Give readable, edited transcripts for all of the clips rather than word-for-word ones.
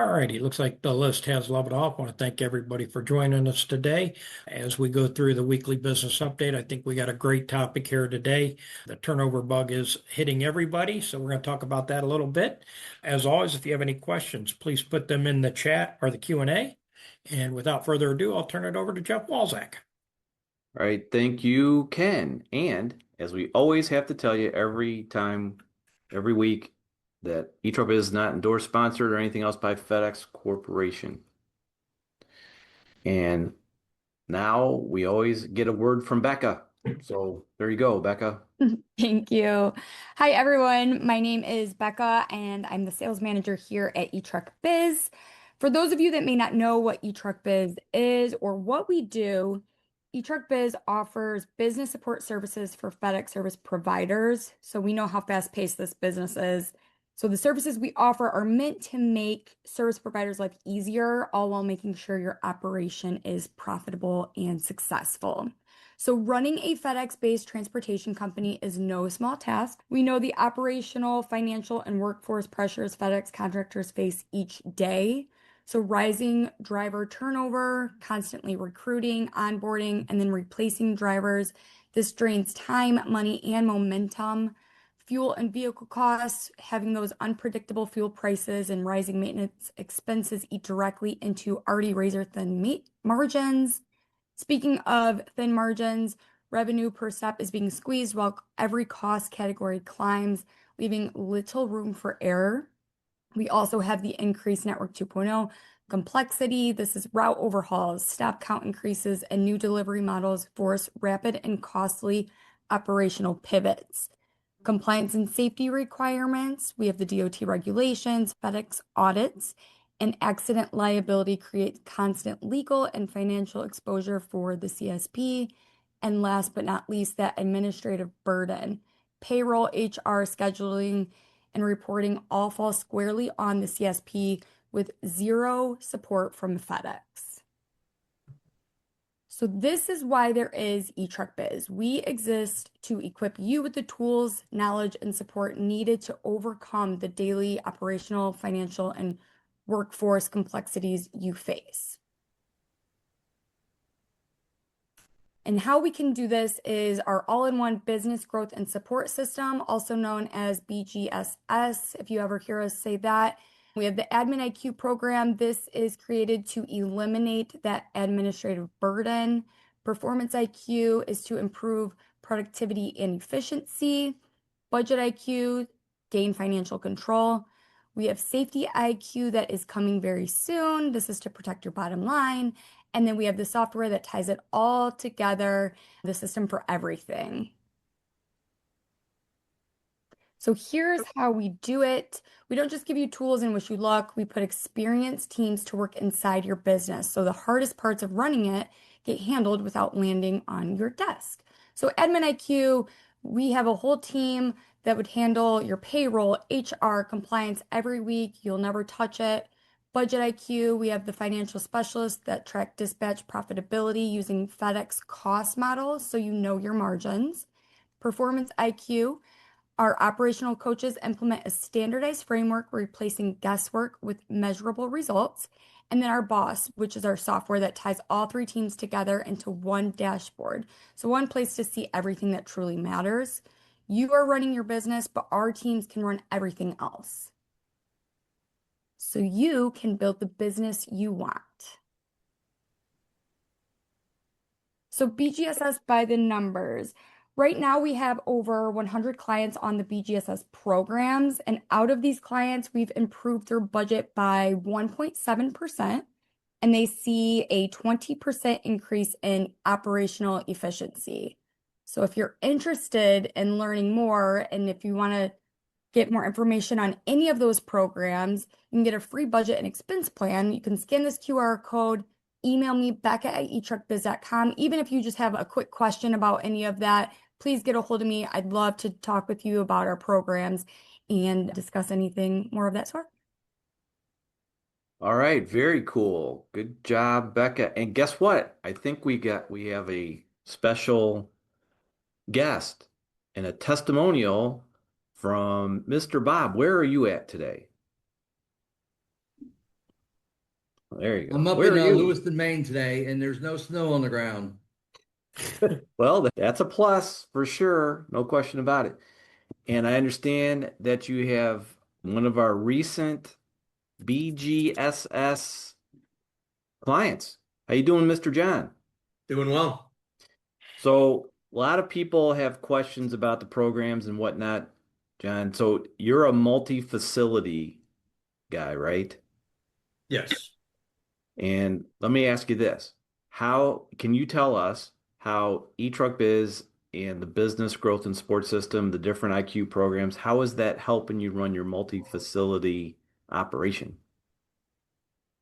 All righty, looks like the list has leveled off. I want to thank everybody for joining us today. As we go through the weekly business update, I think we got a great topic here today. The turnover bug is hitting everybody, so we're going to talk about that a little bit. As always, if you have any questions, please put them in the chat or the Q&A. And without further ado, I'll turn it over to Jeff Walzak. All right, thank you, Ken. And as we always have to tell you every week, that eTruckBiz is not endorsed, sponsored, or anything else by FedEx Corporation. And now we always get a word from Becca. So there you go, Becca. Thank you. Hi, everyone. My name is Becca, and I'm the sales manager here at eTruckBiz. For those of you that may not know what eTruckBiz is or what we do, eTruckBiz offers business support services for FedEx Service Providers. So we know how fast-paced this business is. So the services we offer are meant to make service providers' life easier, all while making sure your operation is profitable and successful. So running a FedEx-based transportation company is no small task. We know the operational, financial, and workforce pressures FedEx contractors face each day. So rising driver turnover, constantly recruiting, onboarding, and then replacing drivers. This drains time, money, and momentum. Fuel and vehicle costs, having those unpredictable fuel prices and rising maintenance expenses eat directly into already razor-thin margins. Speaking of thin margins, revenue per step is being squeezed while every cost category climbs, leaving little room for error. We also have the increased Network 2.0 complexity. This is route overhauls, stop count increases, and new delivery models force rapid and costly operational pivots. Compliance and safety requirements. We have the DOT regulations, FedEx audits, and accident liability creates constant legal and financial exposure for the CSP. And last but not least, that administrative burden. Payroll, HR, scheduling, and reporting all fall squarely on the CSP with zero support from FedEx. So this is why there is eTruckBiz. We exist to equip you with the tools, knowledge, and support needed to overcome the daily operational, financial, and workforce complexities you face. And how we can do this is our all-in-one business growth and support system, also known as BGSS, if you ever hear us say that. We have the Admin IQ program. This is created to eliminate that administrative burden. Performance IQ is to improve productivity and efficiency. Budget IQ, gain financial control. We have Safety IQ that is coming very soon. This is to protect your bottom line. And then we have the software that ties it all together, the system for everything. So here's how we do it. We don't just give you tools and wish you luck. We put experienced teams to work inside your business. So the hardest parts of running it get handled without landing on your desk. So Admin IQ, we have a whole team that would handle your payroll, HR, compliance every week. You'll never touch it. Budget IQ, we have the financial specialists that track dispatch profitability using FedEx cost models so you know your margins. Performance IQ, our operational coaches implement a standardized framework replacing guesswork with measurable results. And then our boss, which is our software that ties all three teams together into one dashboard. So one place to see everything that truly matters. You are running your business, but our teams can run everything else. So you can build the business you want. So BGSS by the numbers. Right now we have over 100 clients on the BGSS programs, and out of these clients, we've improved their budget by 1.7%, and they see a 20% increase in operational efficiency. So if you're interested in learning more, and if you want to get more information on any of those programs, you can get a free budget and expense plan. You can scan this QR code, email me, becca@eTruckBiz.com. Even if you just have a quick question about any of that, please get a hold of me. I'd love to talk with you about our programs and discuss anything more of that sort. All right, very cool. Good job, Becca. And guess what? I think we have a special guest and a testimonial from Mr. Bob. Where are you at today? There you go. I'm up Where in are you? Lewiston, Maine today, and there's no snow on the ground. Well, that's a plus for sure. No question about it. And I understand that you have one of our recent BGSS clients. How you doing, Mr. John? Doing well. So a lot of people have questions about the programs and whatnot, John. So you're a multi-facility guy, right? Yes. And let me ask you this. How can you tell us how eTruckBiz and the business growth and support system, the different IQ programs, how is that helping you run your multi-facility operation?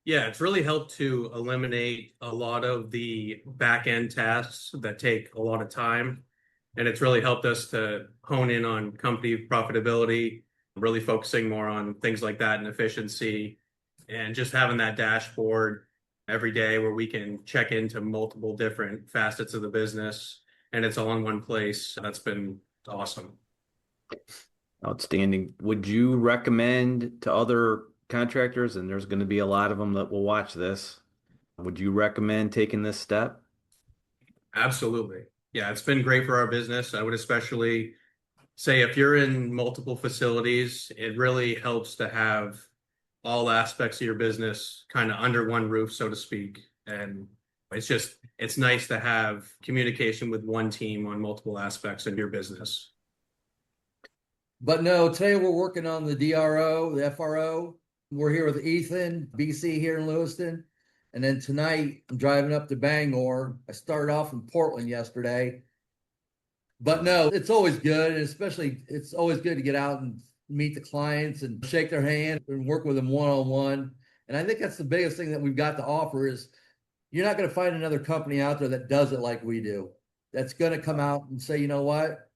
Yeah, it's really helped to eliminate a lot of the back end tasks that take a lot of time. And it's really helped us to hone in on company profitability, really focusing more on things like that and efficiency, and just having that dashboard every day where we can check into multiple different facets of the business and it's all in one place. That's been awesome. Outstanding. Would you recommend to other contractors, and there's going to be a lot of them that will watch this, would you recommend taking this step? Absolutely. Yeah, it's been great for our business. I would especially say if you're in multiple facilities, it really helps to have all aspects of your business kind of under one roof, so to speak. And it's nice to have communication with one team on multiple aspects of your business. But no, today we're working on the DRO, the FRO. We're here with Ethan, BC here in Lewiston. And then tonight I'm driving up to Bangor. I started off in Portland yesterday. But no, it's always good. And especially it's always good to get out and meet the clients and shake their hand and work with them one-on-one. And I think that's the biggest thing that we've got to offer is you're not going to find another company out there that does it like we do. That's going to come out and say, you know what?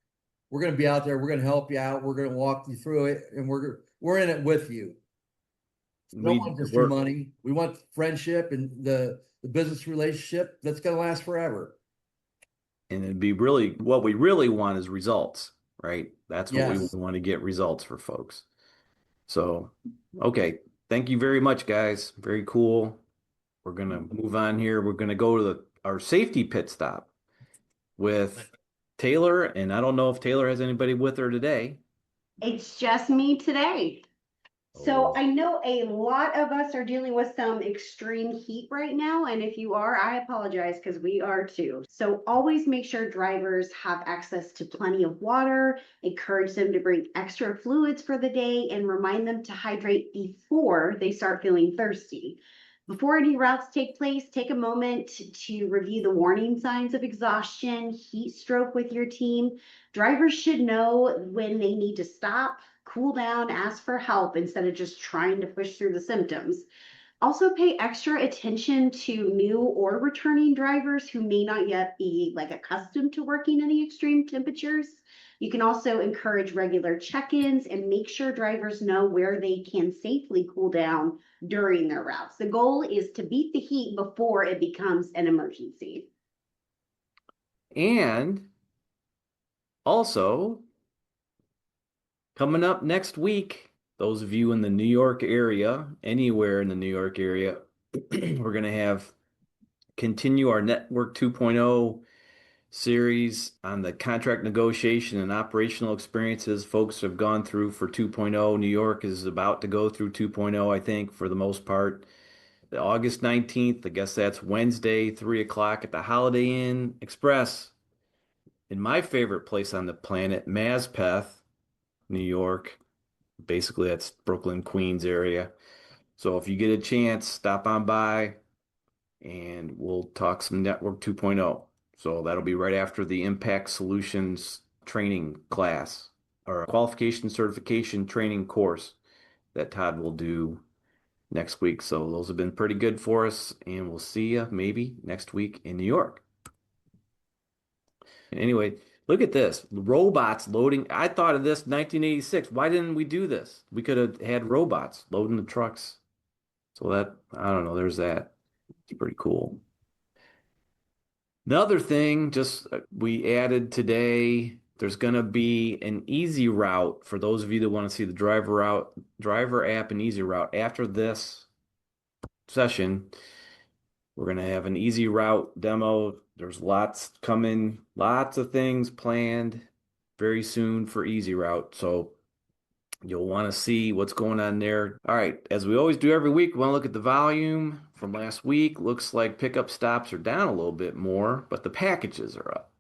We're going to be out there. We're going to help you out. We're going to walk you through it. And we're in it with you. We don't want just your money. We want friendship and the business relationship that's going to last forever. And it'd be really, what we really want is results, right? That's what we Yes. want to get results for folks. So, okay. Thank you very much, guys. Very cool. We're going to move on here. We're going to go to our safety pit stop with Taylor. And I don't know if Taylor has anybody with her today. It's just me today. Oh. So I know a lot of us are dealing with some extreme heat right now. And if you are, I apologize because we are too. So always make sure drivers have access to plenty of water, encourage them to bring extra fluids for the day, and remind them to hydrate before they start feeling thirsty. Before any routes take place, take a moment to review the warning signs of exhaustion, heat stroke with your team. Drivers should know when they need to stop, cool down, ask for help instead of just trying to push through the symptoms. Also pay extra attention to new or returning drivers who may not yet be accustomed to working in the extreme temperatures. You can also encourage regular check-ins and make sure drivers know where they can safely cool down during their routes. The goal is to beat the heat before it becomes an emergency. And also, coming up next week, those of you in the New York area, anywhere in the New York area, we're going to continue our Network 2.0 series on the contract negotiation and operational experiences folks have gone through for 2.0. New York is about to go through 2.0, I think, for the most part. August 19th, I guess that's Wednesday, 3 o'clock at the Holiday Inn Express in my favorite place on the planet, Mazpeth, New York. Basically, that's Brooklyn, Queens area. So if you get a chance, stop on by and we'll talk some Network 2.0. So that'll be right after the Impact Solutions training class or qualification certification training course that Todd will do next week. So those have been pretty good for us, and we'll see you maybe next week in New York. Anyway, look at this. Robots loading. I thought of this in 1986. Why didn't we do this? We could have had robots loading the trucks. So that, I don't know, there's that. It's pretty cool. Another thing, just we added today, there's going to be an easy route for those of you that want to see the driver app and easy route after this session, we're going to have an easy route demo. There's lots coming, lots of things planned very soon for easy route. So you'll want to see what's going on there. All right, as we always do every week, we want to look at the volume from last week. Looks like pickup stops are down a little bit more, but the packages are up.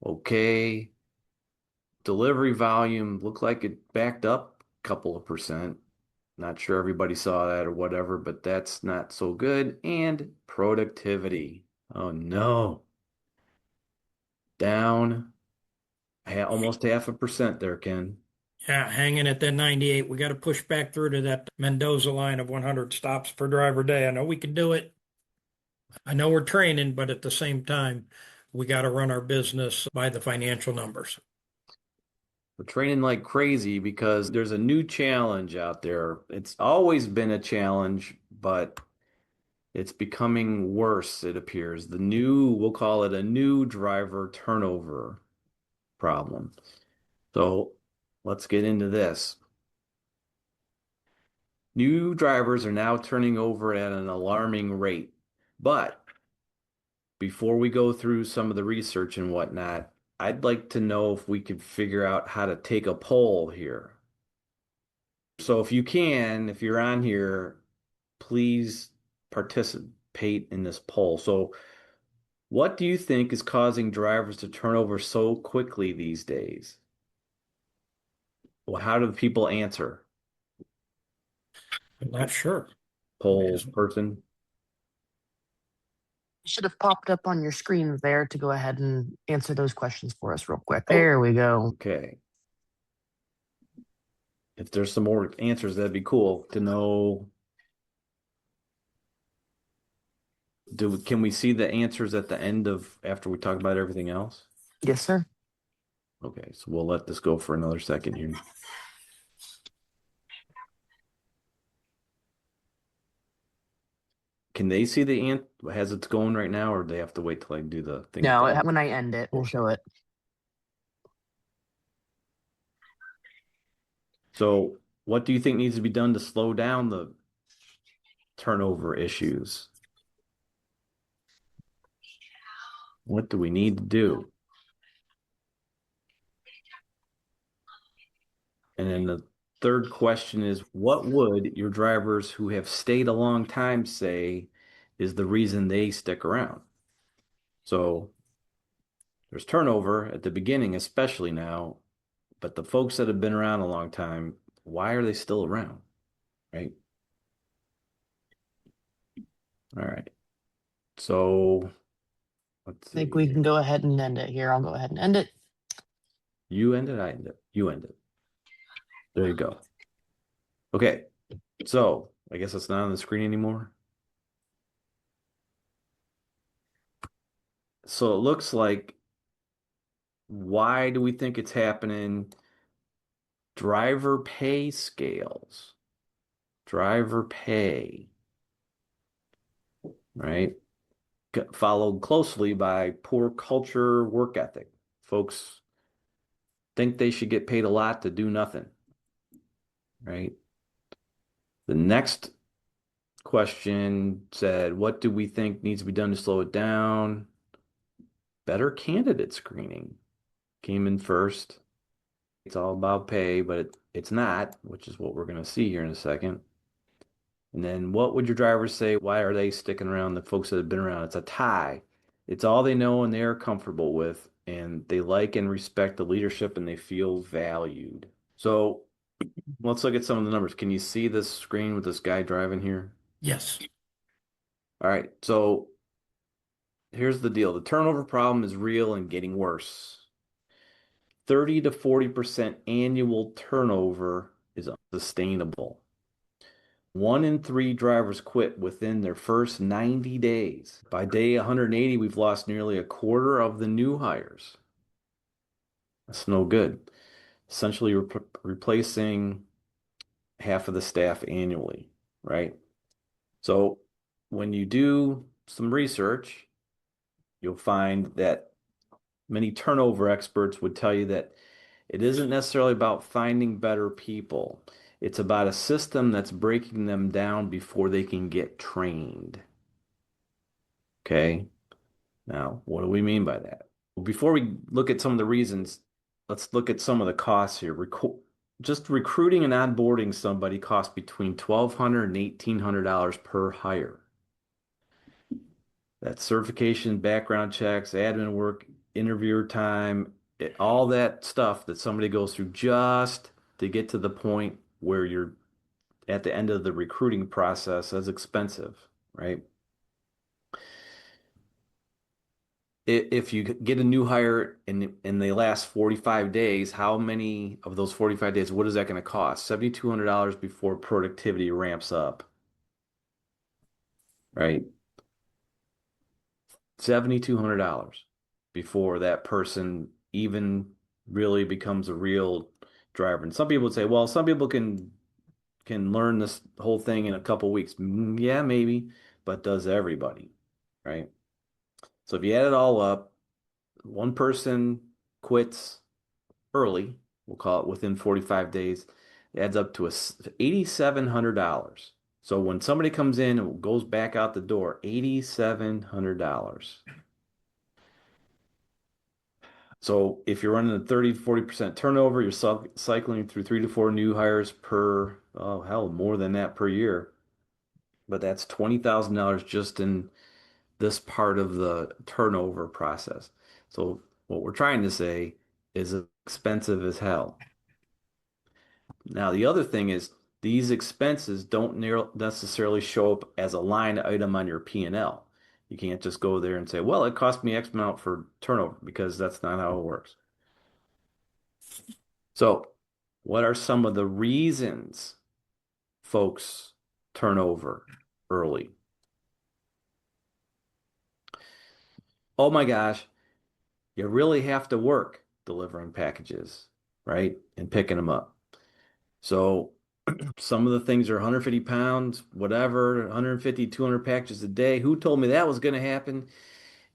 Okay. Delivery volume looked like it backed up a couple of percent. Not sure everybody saw that or whatever, but that's not so good. And productivity. Oh no. Down almost 0.5% there, Ken. Yeah, hanging at that 98. We got to push back through to that Mendoza line of 100 stops per driver day. I know we can do it. I know we're training, but at the same time, we got to run our business by the financial numbers. We're training like crazy because there's a new challenge out there. It's always been a challenge, but it's becoming worse, it appears. We'll call it a new driver turnover problem. So let's get into this. New drivers are now turning over at an alarming rate. But before we go through some of the research and whatnot, I'd like to know if we could figure out how to take a poll here. So if you can, if you're on here, please participate in this poll. So what do you think is causing drivers to turn over so quickly these days? Well, how do people answer? I'm not sure. Poll person? Should have popped up on your screen there to go ahead and answer those questions for us real quick. There we go. Okay. If there's some more answers, that'd be cool to know. Can we see the answers at the end after we talk about everything else? Yes, sir. Okay, so we'll let this go for another second here. Can they see the as it's going right now, or do they have to wait till I do the thing? No, when I end it, we'll show it. So what do you think needs to be done to slow down the turnover issues? What do we need to do? And then the third question is, what would your drivers who have stayed a long time say is the reason they stick around? So there's turnover at the beginning, especially now, but the folks that have been around a long time, why are they still around? Right? All right. So let's see. I think we can go ahead and end it here. I'll go ahead and end it. You end it, I end it. You end it. There you go. Okay. So I guess it's not on the screen anymore. So it looks like, why do we think it's happening? Driver pay scales. Driver pay. Right? Followed closely by poor culture, work ethic. Folks think they should get paid a lot to do nothing. Right? The next question said, what do we think needs to be done to slow it down? Better candidate screening came in first. It's all about pay, but it's not, which is what we're going to see here in a second. And then what would your drivers say? Why are they sticking around? The folks that have been around, it's a tie. It's all they know and they're comfortable with, and they like and respect the leadership and they feel valued. So let's look at some of the numbers. Can you see this screen with this guy driving here? Yes. All right. So here's the deal. The turnover problem is real and getting worse. 30 to 40% annual turnover is unsustainable. 1 in 3 drivers quit within their first 90 days. By day 180, we've lost nearly a quarter of the new hires. That's no good. Essentially replacing half of the staff annually, right? So when you do some research, you'll find that many turnover experts would tell you that it isn't necessarily about finding better people. It's about a system that's breaking them down before they can get trained. Okay. Now, what do we mean by that? Well, before we look at some of the reasons, let's look at some of the costs here. Just recruiting and onboarding somebody costs between $1,200 and $1,800 per hire. That's certification, background checks, admin work, interviewer time, all that stuff that somebody goes through just to get to the point where you're at the end of the recruiting process is expensive, right? If you get a new hire and they last 45 days, how many of those 45 days, what is that going to cost? $7,200 before productivity ramps up, right? $7,200 before that person even really becomes a real driver. And some people would say, well, some people can learn this whole thing in a couple weeks. Yeah, maybe, but does everybody, right? So if you add it all up, one person quits early, we'll call it within 45 days, it adds up to $8,700. So when somebody comes in and goes back out the door, $8,700. So if you're running a 30 to 40% turnover, you're cycling through 3 to 4 new hires per, oh hell, more than that per year. But that's $20,000 just in this part of the turnover process. So what we're trying to say is expensive as hell. Now, the other thing is these expenses don't necessarily show up as a line item on your P&L. You can't just go there and say, well, it cost me X amount for turnover, because that's not how it works. So what are some of the reasons folks turn over early? Oh my gosh, you really have to work delivering packages, right? And picking them up. So some of the things are 150 pounds, whatever, 150, 200 packages a day. Who told me that was going to happen?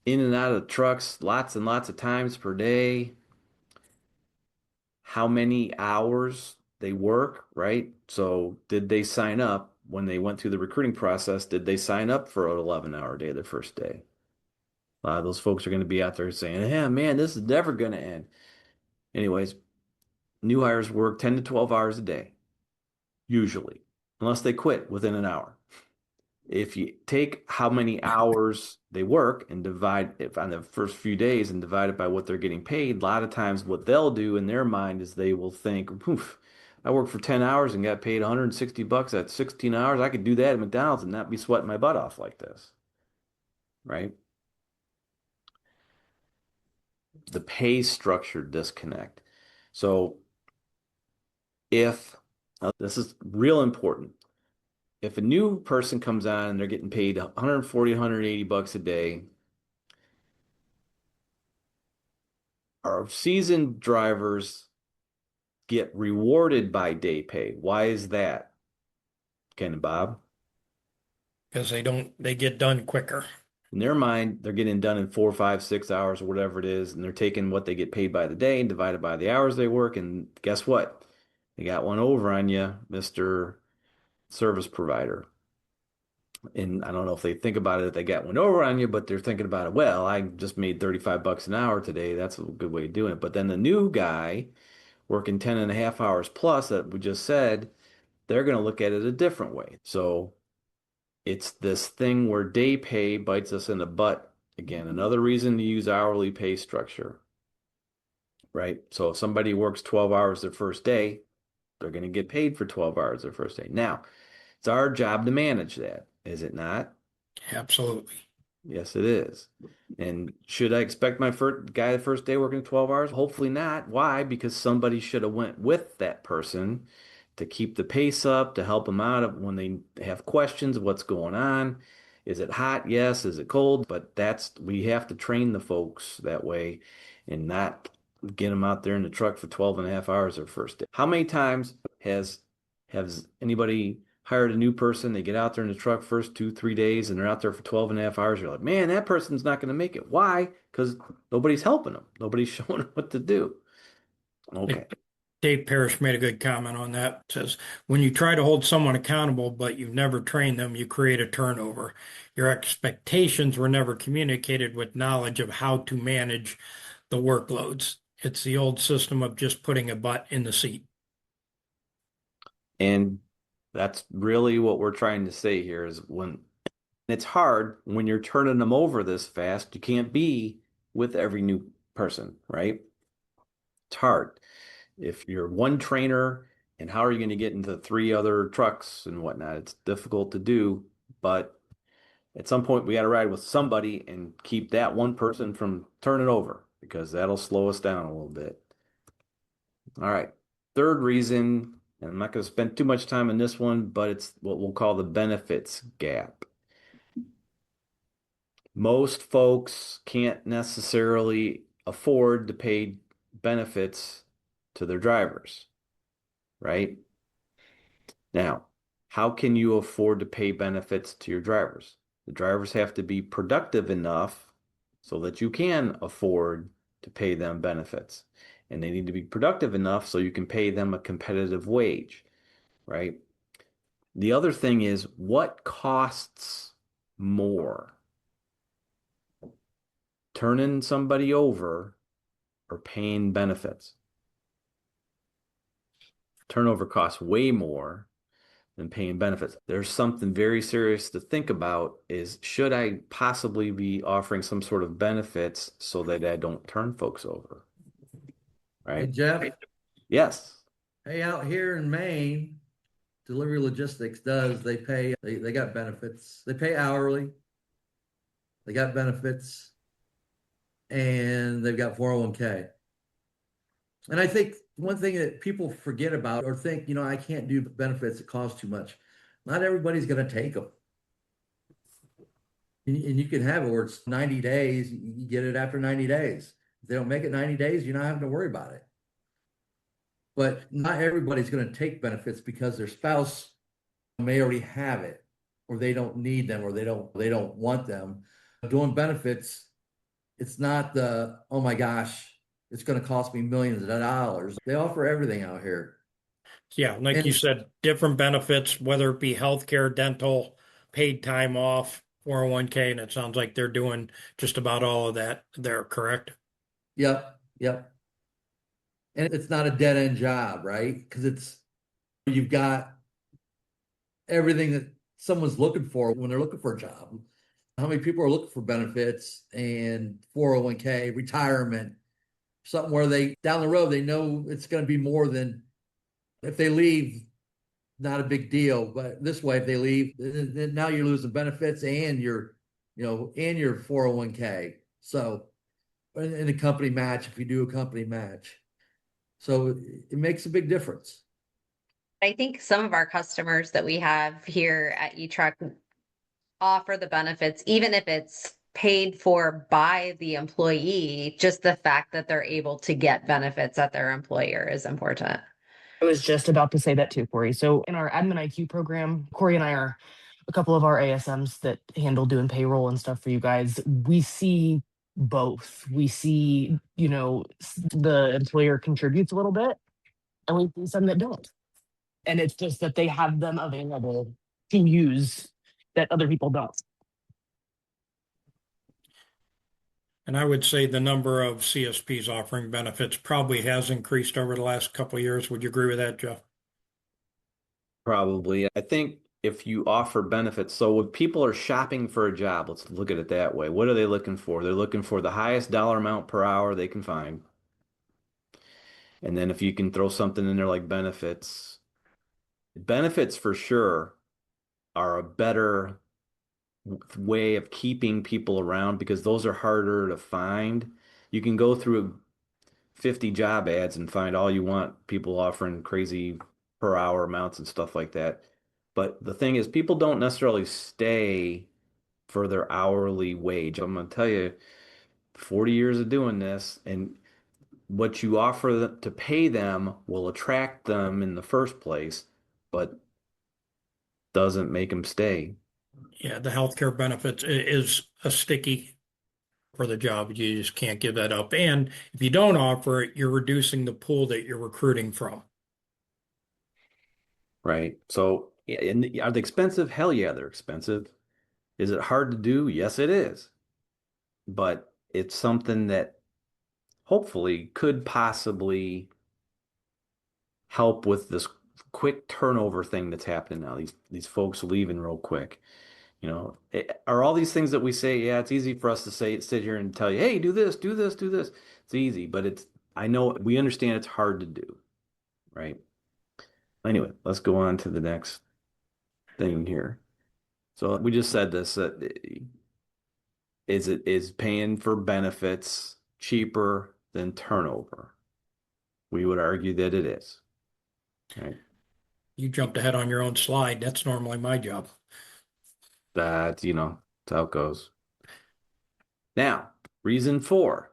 In and out of trucks, lots and lots of times per day. How many hours they work, right? So did they sign up when they went through the recruiting process? Did they sign up for an 11-hour day the first day? A lot of those folks are going to be out there saying, yeah, man, this is never going to end. Anyways, new hires work 10 to 12 hours a day, usually, unless they quit within an hour. If you take how many hours they work and divide it on the first few days and divide it by what they're getting paid, a lot of times what they'll do in their mind is they will think, poof, I worked for 10 hours and got paid $160 at 16 hours. I could do that at McDonald's and not be sweating my butt off like this, right? The pay structure disconnect. So if, this is real important, if a new person comes on and they're getting paid 140, 180 bucks a day, our seasoned drivers get rewarded by day pay. Why is that, Ken and Bob? Because they get done quicker. In their mind, they're getting done in 4, 5, 6 hours or whatever it is, and they're taking what they get paid by the day and divided by the hours they work, and guess what? They got one over on you, Mr. Service Provider. And I don't know if they think about it, if they got one over on you, but they're thinking about it, well, I just made 35 bucks an hour today. That's a good way of doing it. But then the new guy working 10 and a half hours plus that we just said, they're going to look at it a different way. So it's this thing where day pay bites us in the butt. Again, another reason to use hourly pay structure, right? So if somebody works 12 hours their first day, they're going to get paid for 12 hours their first day. Now, it's our job to manage that, is it not? Absolutely. Yes, it is. And should I expect my first guy the first day working 12 hours? Hopefully not. Why? Because somebody should have went with that person to keep the pace up, to help them out when they have questions of what's going on. Is it hot? Yes. Is it cold? But we have to train the folks that way and not get them out there in the truck for 12 and a half hours their first day. How many times has anybody hired a new person, they get out there in the truck first 2, 3 days, and they're out there for 12 and a half hours. You're like, man, that person's not going to make it. Why? Because nobody's helping them. Nobody's showing them what to do. Okay. Dave Parrish made a good comment on that. Says, when you try to hold someone accountable, but you've never trained them, you create a turnover. Your expectations were never communicated with knowledge of how to manage the workloads. It's the old system of just putting a butt in the seat. And that's really what we're trying to say here is when it's hard when you're turning them over this fast, you can't be with every new person, right? It's hard. If you're one trainer, and how are you going to get into 3 other trucks and whatnot? It's difficult to do, but at some point we got to ride with somebody and keep that one person from turning over because that'll slow us down a little bit. All right. Third reason, and I'm not going to spend too much time on this one, but it's what we'll call the benefits gap. Most folks can't necessarily afford to pay benefits to their drivers, right? Now, how can you afford to pay benefits to your drivers? The drivers have to be productive enough so that you can afford to pay them benefits. And they need to be productive enough so you can pay them a competitive wage, right? The other thing is what costs more? Turning somebody over or paying benefits? Turnover costs way more than paying benefits. There's something very serious to think about is should I possibly be offering some sort of benefits so that I don't turn folks over? Hey, Right? Jeff, Yes. hey, out here in Maine, Delivery Logistics they got benefits. They pay hourly. They got benefits and they've got 401k. And I think one thing that people forget about or think, I can't do benefits, it costs too much. Not everybody's going to take them. And you can have it where it's 90 days, you get it after 90 days. If they don't make it 90 days, you're not having to worry about it. But not everybody's going to take benefits because their spouse may already have it, or they don't need them, or they don't want them. Doing benefits, it's not oh my gosh, it's going to cost me millions of dollars. They offer everything out here. Yeah, like And you said, different benefits, whether it be healthcare, dental, paid time off, 401k, and it sounds like they're doing just about all of that there, correct? yep. And it's not a dead end job, right? Because you've got everything that someone's looking for when they're looking for a job. How many people are looking for benefits and 401k, retirement, something where down the road, they know it's going to be more than if they leave, not a big deal. But this way, if they leave, then now you're losing benefits and and your 401k. So, and a company match, if you do a company match. So it makes a big difference. I think some of our customers that we have here at eTruck offer the benefits, even if it's paid for by the employee, just the fact that they're able to get benefits at their employer is important. I was just about to say that too, Corey. So in our admin IQ program, Corey and I are a couple of our ASMs that handle doing payroll and stuff for you guys. We see both. We see, the employer contributes a little bit, and we see some that don't. And it's just that they have them available to use that other people don't. And I would say the number of CSPs offering benefits probably has increased over the last couple of years. Would you agree with that, Jeff? Probably. I think if you offer benefits, so when people are shopping for a job, let's look at it that way. What are they looking for? They're looking for the highest dollar amount per hour they can find. And then if you can throw something in there like benefits for sure are a better way of keeping people around because those are harder to find. You can go through 50 job ads and find all you want, people offering crazy per hour amounts and stuff like that. But the thing is, people don't necessarily stay for their hourly wage. I'm going to tell you, 40 years of doing this, and what you offer to pay them will attract them in the first place, but doesn't make them stay. Yeah, the healthcare benefits is a sticky for the job. You just can't give that up. And if you don't offer it, you're reducing the pool that you're recruiting from. Right. So, yeah, and are they expensive? Hell yeah, they're expensive. Is it hard to do? Yes, it is. But it's something that hopefully could possibly help with this quick turnover thing that's happening now. These folks leaving real quick. Are all these things that we say, yeah, it's easy for us to say, sit here and tell you, hey, do this, do this, do this. It's easy, but I know we understand it's hard to do, right? Anyway, let's go on to the next thing here. So we just said this, that is paying for benefits cheaper than turnover? We would argue that it is. Right. You jumped ahead on your own slide. That's normally my job. That's how it goes. Now, reason 4.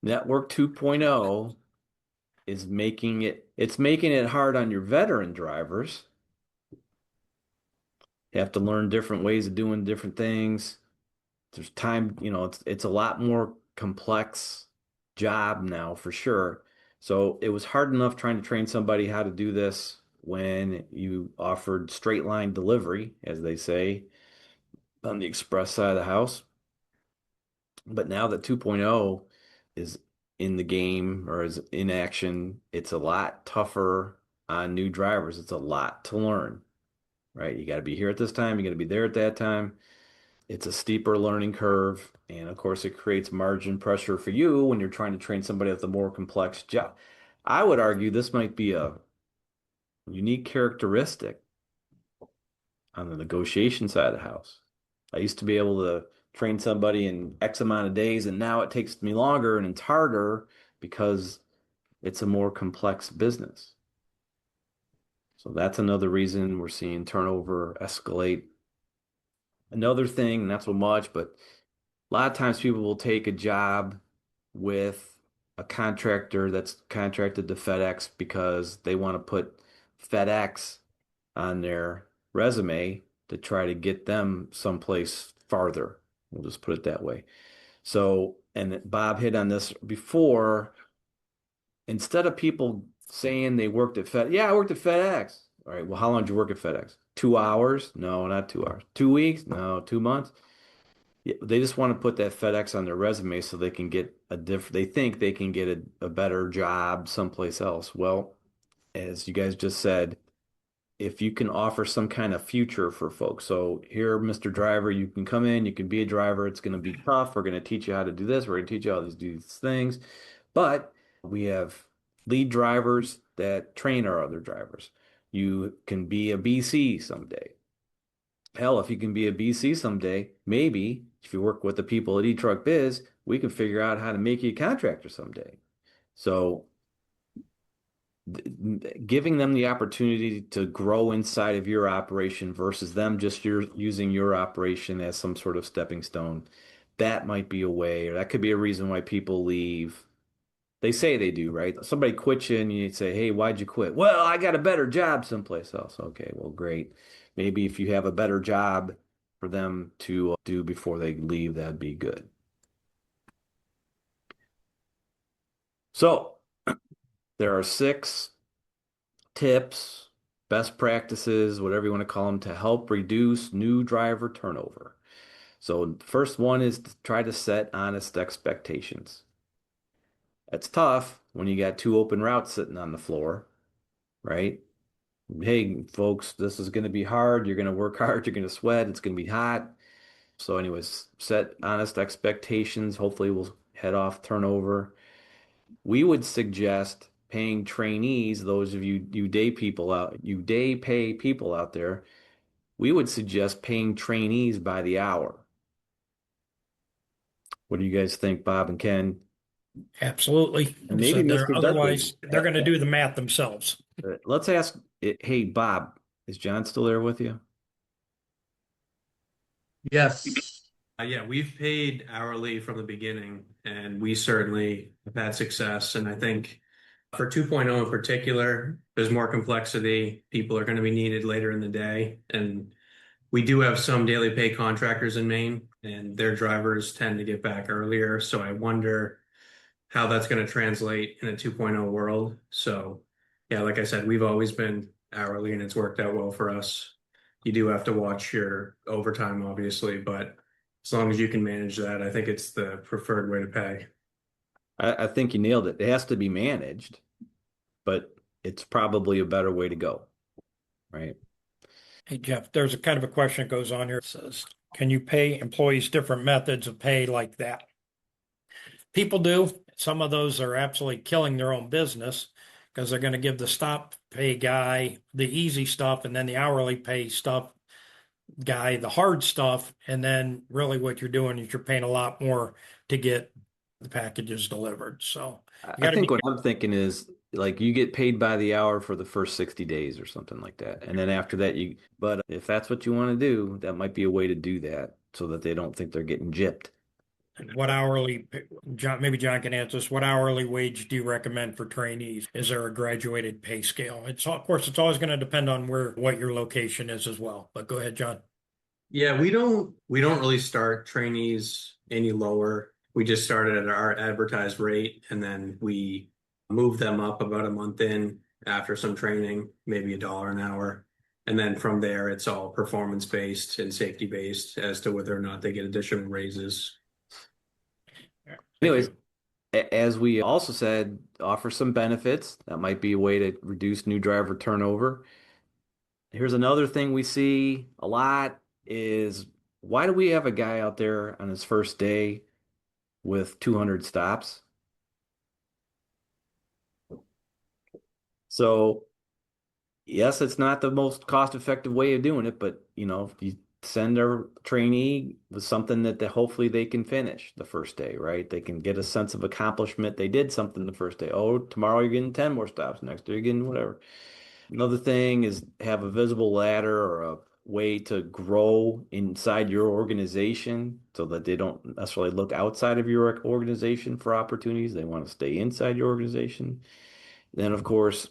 Network 2.0 is making it hard on your veteran drivers. You have to learn different ways of doing different things. There's time, it's a lot more complex job now for sure. So it was hard enough trying to train somebody how to do this when you offered straight line delivery, as they say, on the express side of the house. But now that 2.0 is in the game or is in action, it's a lot tougher on new drivers. It's a lot to learn, right? You got to be here at this time. You got to be there at that time. It's a steeper learning curve. And of course, it creates margin pressure for you when you're trying to train somebody with a more complex job. I would argue this might be a unique characteristic on the negotiation side of the house. I used to be able to train somebody in X amount of days, and now it takes me longer and it's harder because it's a more complex business. So that's another reason we're seeing turnover escalate. Another thing, not so much, but a lot of times people will take a job with a contractor that's contracted to FedEx because they want to put FedEx on their resume to try to get them someplace farther. We'll just put it that way. So, and Bob hit on this before, instead of people saying they worked at FedEx, yeah, I worked at FedEx. All right, well, how long did you work at FedEx? 2 hours? No, not 2 hours. 2 weeks? No, 2 months. Yeah, they just want to put that FedEx on their resume so they can get they think they can get a better job someplace else. Well, as you guys just said, if you can offer some kind of future for folks. So here, Mr. Driver, you can come in, you can be a driver. It's going to be tough. We're going to teach you how to do this. We're going to teach you how to do these things. But we have lead drivers that train our other drivers. You can be a BC someday. Hell, if you can be a BC someday, maybe if you work with the people at eTruckBiz, we can figure out how to make you a contractor someday. So giving them the opportunity to grow inside of your operation versus them just using your operation as some sort of stepping stone, that might be a way, or that could be a reason why people leave. They say they do, right? Somebody quits you and you say, hey, why'd you quit? Well, I got a better job someplace else. Okay, well, great. Maybe if you have a better job for them to do before they leave, that'd be good. So there are 6 tips, best practices, whatever you want to call them, to help reduce new driver turnover. So first one is to try to set honest expectations. That's tough when you got 2 open routes sitting on the floor, right? Hey, folks, this is going to be hard. You're going to work hard. You're going to sweat. It's going to be hot. So anyways, set honest expectations. Hopefully we'll head off turnover. We would suggest paying trainees, those of you day pay people out there, we would suggest paying trainees by the hour. What do you guys think, Bob and Ken? Absolutely. And maybe Mr. Otherwise, Dudley. they're going to do the math themselves. Let's ask, hey, Bob, is John still there with you? Yes. Yeah, we've paid hourly from the beginning, and we certainly have had success. And I think for 2.0 in particular, there's more complexity. People are going to be needed later in the day. And we do have some daily pay contractors in Maine, and their drivers tend to get back earlier. So I wonder how that's going to translate in a 2.0 world. So yeah, like I said, we've always been hourly and it's worked out well for us. You do have to watch your overtime, obviously, but as long as you can manage that, I think it's the preferred way to pay. I think you nailed it. It has to be managed, but it's probably a better way to go, right? Hey, Jeff, there's a kind of a question that goes on here. It says, can you pay employees different methods of pay like that? People do. Some of those are absolutely killing their own business because they're going to give the stop pay guy the easy stuff and then the hourly pay stuff guy the hard stuff. And then really what you're doing is you're paying a lot more to get the packages delivered. So you I got to think be what I'm thinking is like you get paid by the hour for the first 60 days or something like that. And then after that, but if that's what you want to do, that might be a way to do that so that they don't think they're getting gypped. what hourly, John, maybe John can answer this. What hourly wage do you recommend for trainees? Is there a graduated pay scale? Of course, it's always going to depend on what your location is as well. But go ahead, John. Yeah, we don't really start trainees any lower. We just started at our advertised rate and then we move them up about a month in after some training, maybe $1 an hour. And then from there, it's all performance based and safety based as to whether or not they get additional raises. Anyways, as we also said, offer some benefits. That might be a way to reduce new driver turnover. Here's another thing we see a lot is why do we have a guy out there on his first day with 200 stops? So, yes, it's not the most cost-effective way of doing it, but if you send a trainee with something that hopefully they can finish the first day, right? They can get a sense of accomplishment. They did something the first day. Oh, tomorrow you're getting 10 more stops. Next day you're getting whatever. Another thing is have a visible ladder or a way to grow inside your organization so that they don't necessarily look outside of your organization for opportunities. They want to stay inside your organization. Then, of course,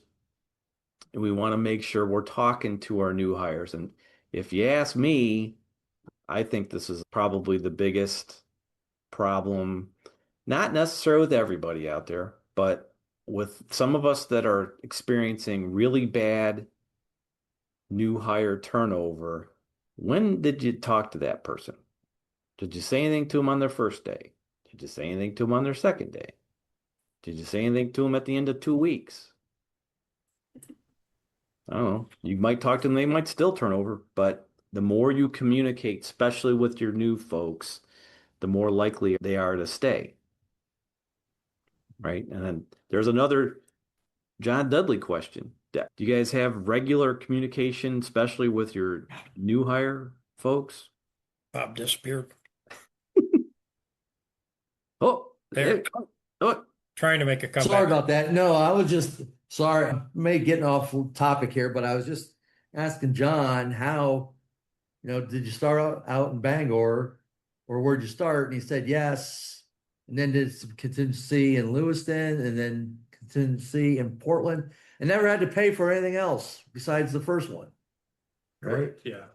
we want to make sure we're talking to our new hires. And if you ask me, I think this is probably the biggest problem, not necessarily with everybody out there, but with some of us that are experiencing really bad new hire turnover. When did you talk to that person? Did you say anything to them on their first day? Did you say anything to them on their second day? Did you say anything to them at the end of 2 weeks? I don't know. You might talk to them, they might still turn over, but the more you communicate, especially with your new folks, the more likely they are to stay. Right? And then there's another John Dudley question. Do you guys have regular communication, especially with your new hire folks? Bob disappeared. Oh, There. oh, Trying to make a comeback. Sorry about that. No, I was just sorry. I may getting off topic here, but I was just asking John how, did you start out in Bangor or where'd you start? And he said yes. And then did some contingency in Lewiston and then contingency in Portland and never had to pay for anything else besides the first one. Right? Yeah.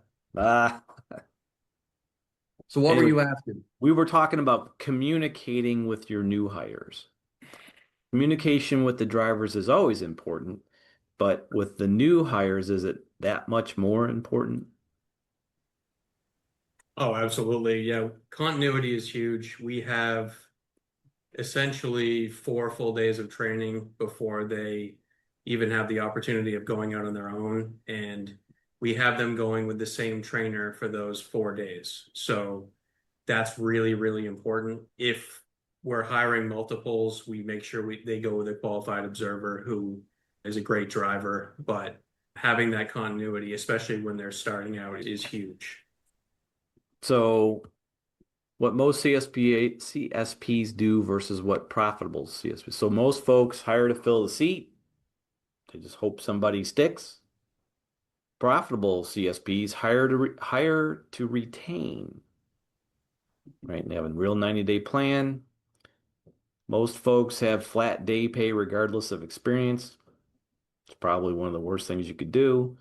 So what were Anyway, you asking? we were talking about communicating with your new hires. Communication with the drivers is always important, but with the new hires, is it that much more important? Oh, absolutely. Yeah. Continuity is huge. We have essentially 4 full days of training before they even have the opportunity of going out on their own. And we have them going with the same trainer for those 4 days. So that's really, really important. If we're hiring multiples, we make sure they go with a qualified observer who is a great driver. But having that continuity, especially when they're starting out, is huge. So what most CSPs do versus what profitable CSPs. So most folks hire to fill the seat. They just hope somebody sticks. Profitable CSPs hire to retain. Right? And they have a real 90-day plan. Most folks have flat day pay regardless of experience. It's probably one of the worst things you could do.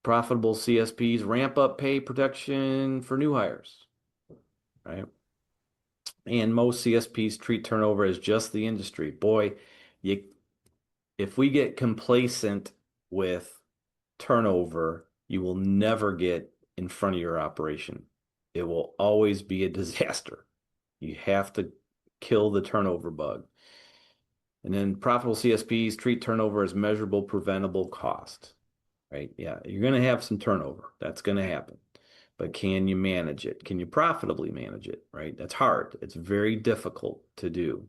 Profitable CSPs ramp up pay protection for new hires. right? And most CSPs treat turnover as just the industry. Boy, if we get complacent with turnover, you will never get in front of your operation. It will always be a disaster. You have to kill the turnover bug. And then profitable CSPs treat turnover as measurable, preventable cost, right? Yeah, you're going to have some turnover. That's going to happen. But can you manage it? Can you profitably manage it, right? That's hard. It's very difficult to do,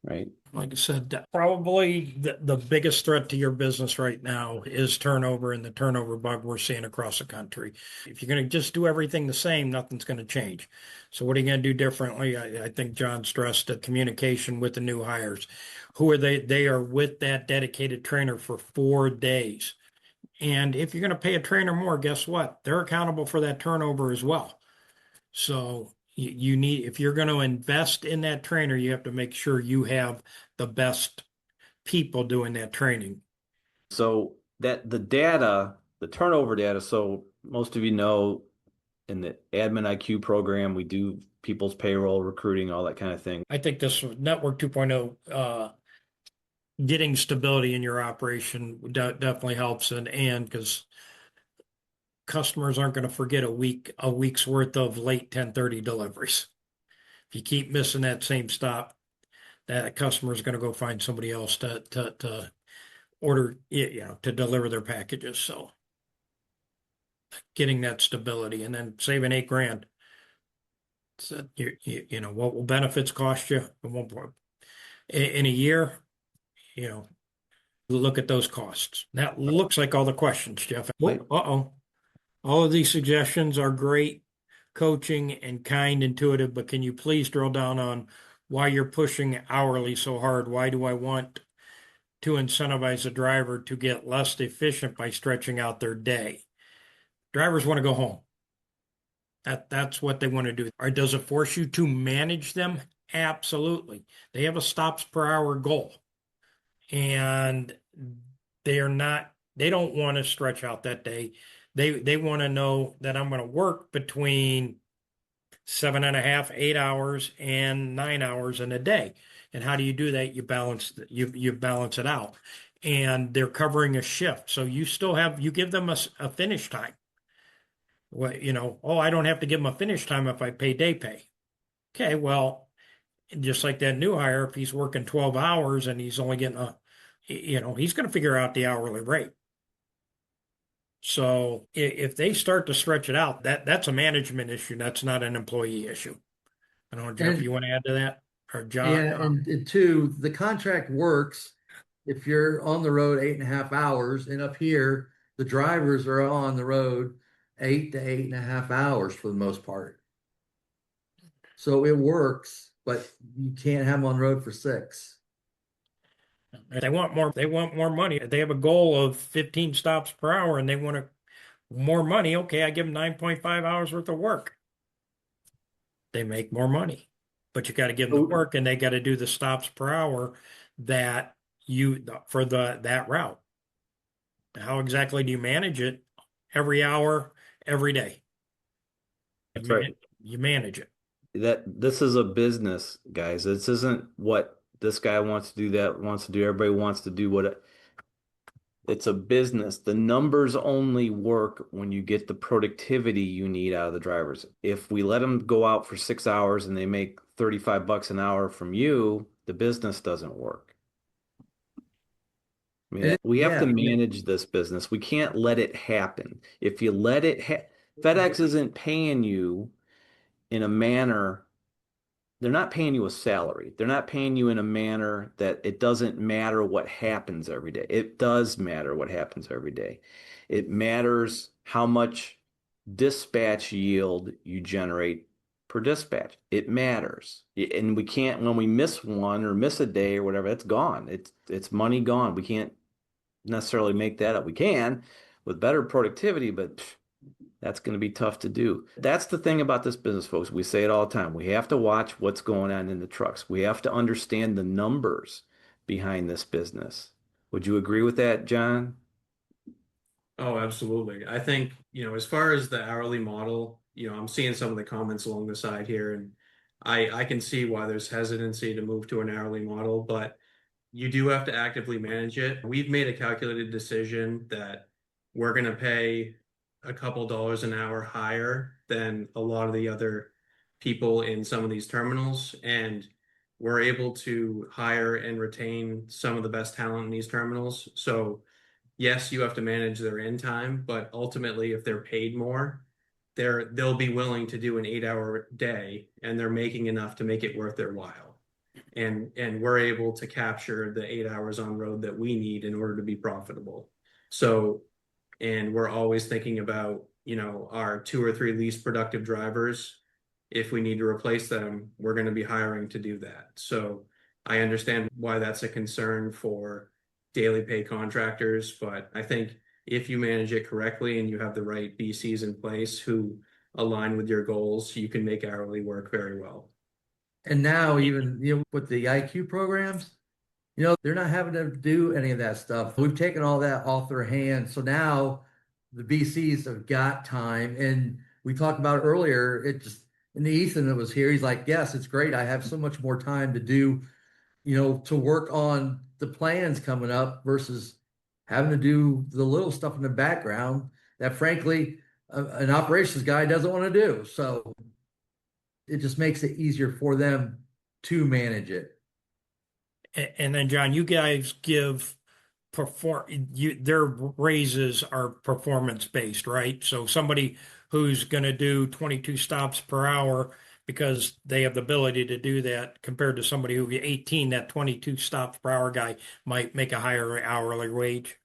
right? Like I said, probably the biggest threat to your business right now is turnover and the turnover bug we're seeing across the country. If you're going to just do everything the same, nothing's going to change. So what are you going to do differently? I think John stressed the communication with the new hires. Who are they? They are with that dedicated trainer for 4 days. And if you're going to pay a trainer more, guess what? They're accountable for that turnover as well. So you need, if you're going to invest in that trainer, you have to make sure you have the best people doing that training. So that the data, the turnover data, so most of you know in the Admin IQ program, we do people's payroll, recruiting, all that kind of thing. I think this Network 2.0, getting stability in your operation definitely helps, and because customers aren't going to forget a week's worth of late 10:30 deliveries. If you keep missing that same stop, that customer is going to go find somebody else to order, to deliver their packages. So getting that stability and then saving $8,000. So what will benefits cost you? It won't, in a year, look at those costs. That looks like all the questions, Jeff. Wait. Uh-oh. All of these suggestions are great, coaching and kind, intuitive, but can you please drill down on why you're pushing hourly so hard? Why do I want to incentivize a driver to get less efficient by stretching out their day? Drivers want to go home. That's what they want to do. Or does it force you to manage them? Absolutely. They have a stops per hour goal. And they don't want to stretch out that day. They want to know that I'm going to work between 7.5, 8 hours and 9 hours in a day. And how do you do that? You balance it out. And they're covering a shift. So you give them a finish time. Well, I don't have to give them a finish time if I pay day pay. Okay, well, just like that new hire, if he's working 12 hours and he's only getting he's going to figure out the hourly rate. So if they start to stretch it out, that's a management issue. That's not an employee issue. I don't know, Jeff, you want to add to that? Or John? Yeah, and two, the contract works if you're on the road 8.5 hours, and up here, the drivers are on the road 8 to 8.5 hours for the most part. So it works, but you can't have them on the road for 6. They want more money. They have a goal of 15 stops per hour and they want more money. Okay, I give them 9.5 hours worth of work. They make more money. But you got to give them the work and they got to do the stops per hour that that route. How exactly do you manage it? Every hour, every day. That's right. You manage it. This is a business, guys. This isn't what this guy wants to do, that wants to do. Everybody wants to do what it's a business. The numbers only work when you get the productivity you need out of the drivers. If we let them go out for 6 hours and they make $35 an hour from you, the business doesn't work. I mean, we have to manage this business. We can't let it happen. If you let it, FedEx isn't paying you in a manner. They're not paying you a salary. They're not paying you in a manner that it doesn't matter what happens every day. It does matter what happens every day. It matters how much dispatch yield you generate per dispatch. It matters. And we can't, when we miss one or miss a day or whatever, it's gone. It's money gone. We can't necessarily make that up. We can with better productivity, but that's going to be tough to do. That's the thing about this business, folks. We say it all the time. We have to watch what's going on in the trucks. We have to understand the numbers behind this business. Would you agree with that, John? Oh, absolutely. I think, as far as the hourly model, I'm seeing some of the comments along the side here, and I can see why there's hesitancy to move to an hourly model, but you do have to actively manage it. We've made a calculated decision that we're going to pay a couple dollars an hour higher than a lot of the other people in some of these terminals, and we're able to hire and retain some of the best talent in these terminals. So yes, you have to manage their in time, but ultimately, if they're paid more, they'll be willing to do an 8-hour day, and they're making enough to make it worth their while. And we're able to capture the 8 hours on road that we need in order to be profitable. So, and we're always thinking about, our 2 or 3 least productive drivers. If we need to replace them, we're going to be hiring to do that. So I understand why that's a concern for daily pay contractors, but I think if you manage it correctly and you have the right BCs in place who align with your goals, you can make hourly work very well. And now even, with the IQ programs, they're not having to do any of that stuff. We've taken all that off their hands. So now the BCs have got time. And we talked about earlier, and Ethan that was here, he's like, yes, it's great. I have so much more time to do, to work on the plans coming up versus having to do the little stuff in the background that frankly, an operations guy doesn't want to do. So it just makes it easier for them to manage it. And then John, you guys give their raises are performance based, right? So somebody who's going to do 22 stops per hour because they have the ability to do that compared to somebody who 18, that 22 stops per hour guy might make a higher hourly wage.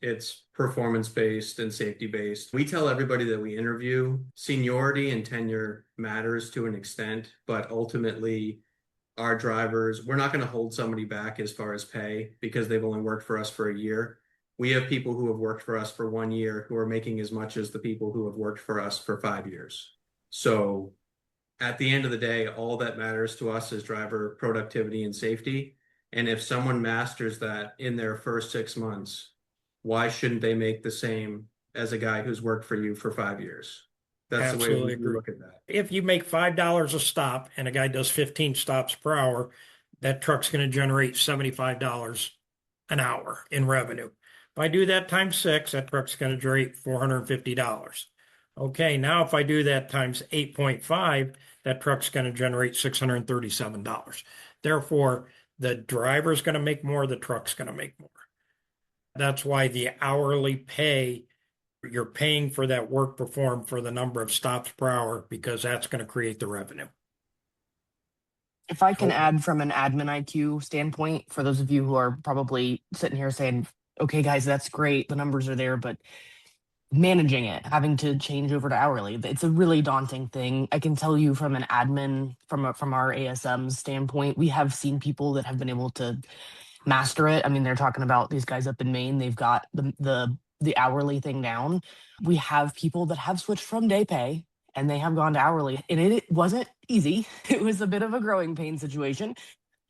It's performance based and safety based. We tell everybody that we interview, seniority and tenure matters to an extent, but ultimately our drivers, we're not going to hold somebody back as far as pay because they've only worked for us for a year. We have people who have worked for us for 1 year who are making as much as the people who have worked for us for 5 years. So at the end of the day, all that matters to us is driver productivity and safety. And if someone masters that in their first 6 months, why shouldn't they make the same as a guy who's worked for you for 5 years? That's Absolutely the way we look at that. If you make $5 a stop and a guy does 15 stops per hour, that truck's going to generate $75 an hour in revenue. If I do that times 6, that truck's going to generate $450. Okay, now if I do that times 8.5, that truck's going to generate $637. Therefore, the driver's going to make more, the truck's going to make more. That's why the hourly pay, you're paying for that work performed for the number of stops per hour because that's going to create the revenue. If I can add from an admin IQ standpoint, for those of you who are probably sitting here saying, okay, guys, that's great. The numbers are there, but managing it, having to change over to hourly, it's a really daunting thing. I can tell you from an admin, from our ASM standpoint, we have seen people that have been able to master it. I mean, they're talking about these guys up in Maine. They've got the hourly thing down. We have people that have switched from day pay and they have gone to hourly, and it wasn't easy. It was a bit of a growing pain situation.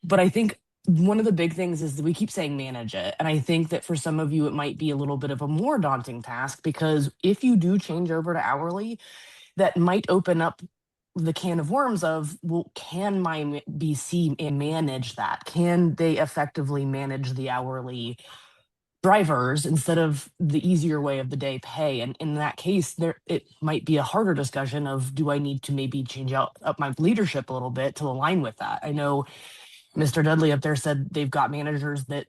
But I think one of the big things is that we keep saying manage it. And I think that for some of you, it might be a little bit of a more daunting task, because if you do change over to hourly, that might open up the can of worms of, well, can my BC manage that? Can they effectively manage the hourly drivers instead of the easier way of the day pay? And in that case, it might be a harder discussion of, do I need to maybe change up my leadership a little bit to align with that? I know Mr. Dudley up there said they've got managers that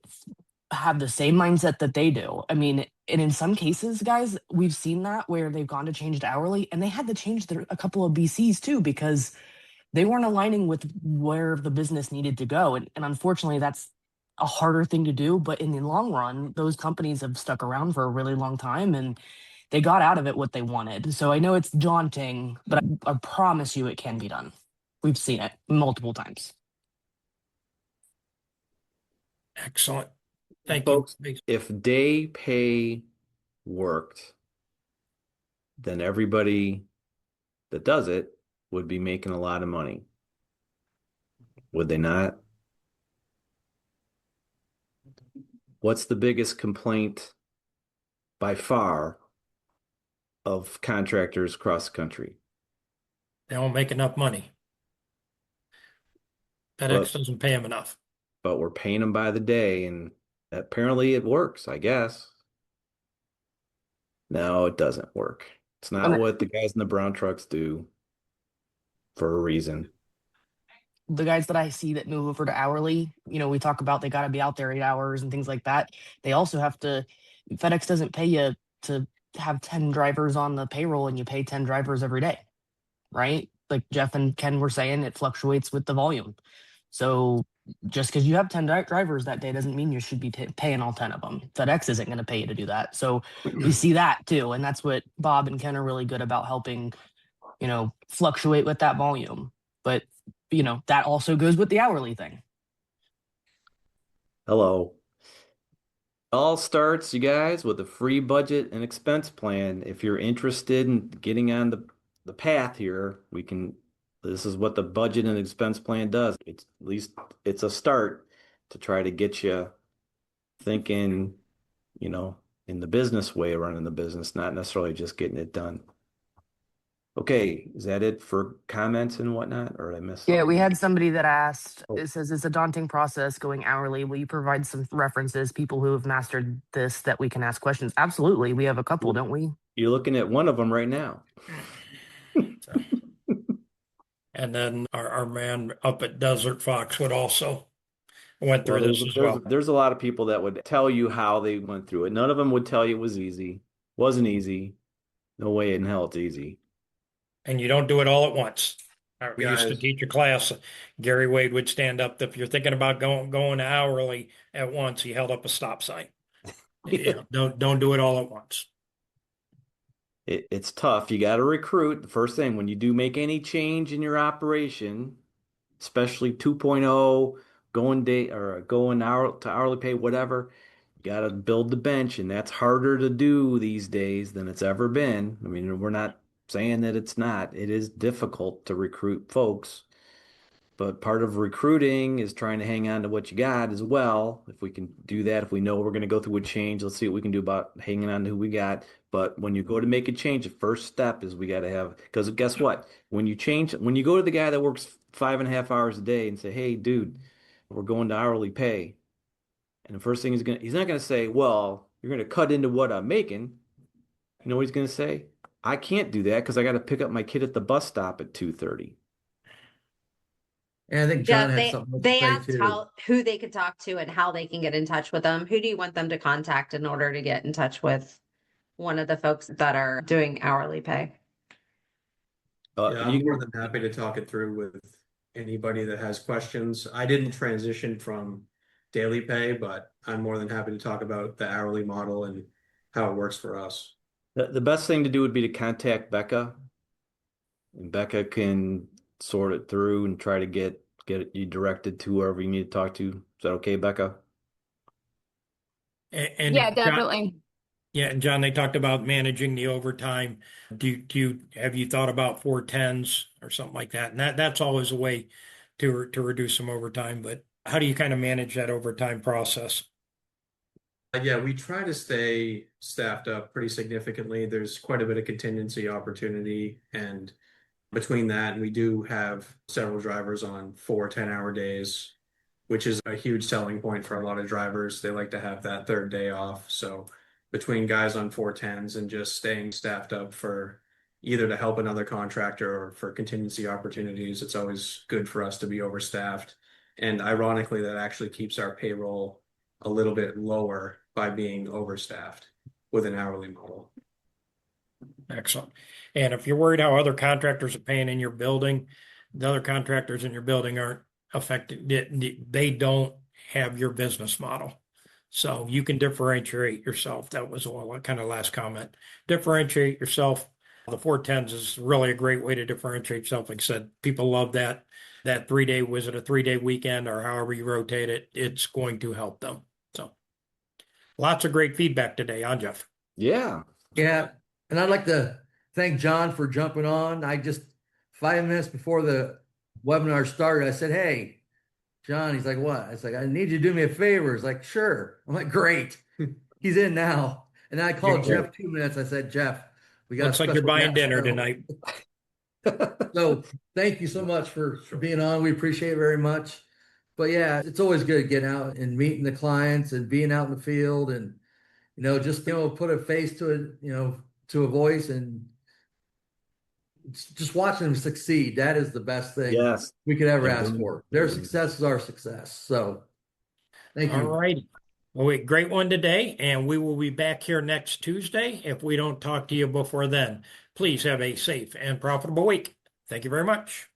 have the same mindset that they do. I mean, and in some cases, guys, we've seen that where they've gone to change to hourly and they had to change a couple of BCs too, because they weren't aligning with where the business needed to go. And unfortunately, that's a harder thing to do. But in the long run, those companies have stuck around for a really long time and they got out of it what they wanted. So I know it's daunting, but I promise you it can be done. We've seen it multiple times. Excellent. Thank Folks, you. if day pay worked, then everybody that does it would be making a lot of money. Would they not? What's the biggest complaint by far of contractors across the country? They don't make enough money. FedEx But doesn't pay them enough. we're paying them by the day, and apparently it works, I guess. No, it doesn't work. It's not And what the guys in the brown trucks do for a reason. the guys that I see that move over to hourly, we talk about they got to be out there 8 hours and things like that. They also have to, FedEx doesn't pay you to have 10 drivers on the payroll and you pay 10 drivers every day, right? Like Jeff and Ken were saying, it fluctuates with the volume. So just because you have 10 drivers that day doesn't mean you should be paying all 10 of them. FedEx isn't going to pay you to do that. So we see that too. And that's what Bob and Ken are really good about helping, fluctuate with that volume. But, that also goes with the hourly thing. Hello. All starts, you guys, with a free budget and expense plan. If you're interested in getting on the path here, this is what the budget and expense plan does. It's at least it's a start to try to get you thinking, in the business way of running the business, not necessarily just getting it done. Okay, is that it for comments and whatnot, or did I miss Yeah, something? we had somebody that asked, Oh. it says it's a daunting process going hourly. Will you provide some references, people who have mastered this that we can ask questions? Absolutely. We have a couple, don't we? You're looking at one of them right now. So. And then our man up at Desert Fox would also went through this as well. There's a lot of people that would tell you how they went through it. None of them would tell you it was easy. Wasn't easy. No way in hell it's easy. And you don't do it all at once. We used to Guys. teach a class. Gary Wade would stand up. If you're thinking about going hourly at once, he held up a stop sign. Don't do it all at once. It's tough. You got to recruit. The first thing, when you do make any change in your operation, especially 2.0, going hour to hourly pay, whatever, you got to build the bench, and that's harder to do these days than it's ever been. I mean, we're not saying that it's not. It is difficult to recruit folks, but part of recruiting is trying to hang on to what you got as well. If we can do that, if we know we're going to go through a change, let's see what we can do about hanging on to who we got. But when you go to make a change, the first step is we got to have, because guess what? When you go to the guy that works 5.5 hours a day and say, hey, dude, we're going to hourly pay. And the first thing he's not going to say, well, you're going to cut into what I'm making. You know what he's going to say? I can't do that because I got to pick up my kid at the bus stop at 2:30. And I think Yeah, John had something to they say asked too. who they could talk to and how they can get in touch with them. Who do you want them to contact in order to get in touch with one of the folks that are doing hourly pay? Yeah, I'm more than happy to talk it through with anybody that has questions. I didn't transition from daily pay, but I'm more than happy to talk about the hourly model and how it works for us. The best thing to do would be to contact Becca, and Becca can sort it through and try to get you directed to whoever you need to talk to. Is that okay, Becca? And Yeah, John, definitely. and John, they talked about managing the overtime. Have you thought about 410s or something like that? And that's always a way to reduce some overtime. But how do you kind of manage that overtime process? Yeah, we try to stay staffed up pretty significantly. There's quite a bit of contingency opportunity, and between that, we do have several drivers on 4 10-hour days, which is a huge selling point for a lot of drivers. They like to have that third day off. So between guys on 410s and just staying staffed up for either to help another contractor or for contingency opportunities, it's always good for us to be overstaffed. And ironically, that actually keeps our payroll a little bit lower by being overstaffed with an hourly model. Excellent. And if you're worried how other contractors are paying in your building, the other contractors in your building aren't affected. They don't have your business model. So you can differentiate yourself. That was all kind of last comment. Differentiate yourself. The 410s is really a great way to differentiate yourself. Like I said, people love that 3-day, was it a 3-day weekend or however you rotate it, it's going to help them. So lots of great feedback today, huh, Jeff? Yeah. Yeah. And I'd like to thank John for jumping on. I just 5 minutes before the webinar started, I said, hey, John, he's like, what? I was like, I need you to do me a favor. He's like, sure. I'm like, great. He's in now. And then I called Jeff 2 minutes. I said, Jeff, we got Looks like you're buying dinner show. tonight. So thank you so much for being on. We appreciate it very much. But yeah, it's always good getting out and meeting the clients and being out in the field and, just, put a face to it, to a voice and just watching them succeed. That is the best thing Yes. we could ever Yeah, ask for. Their success is our success. So thank All you. righty. Well, great one today, and we will be back here next Tuesday. If we don't talk to you before then, please have a safe and profitable week. Thank you very much.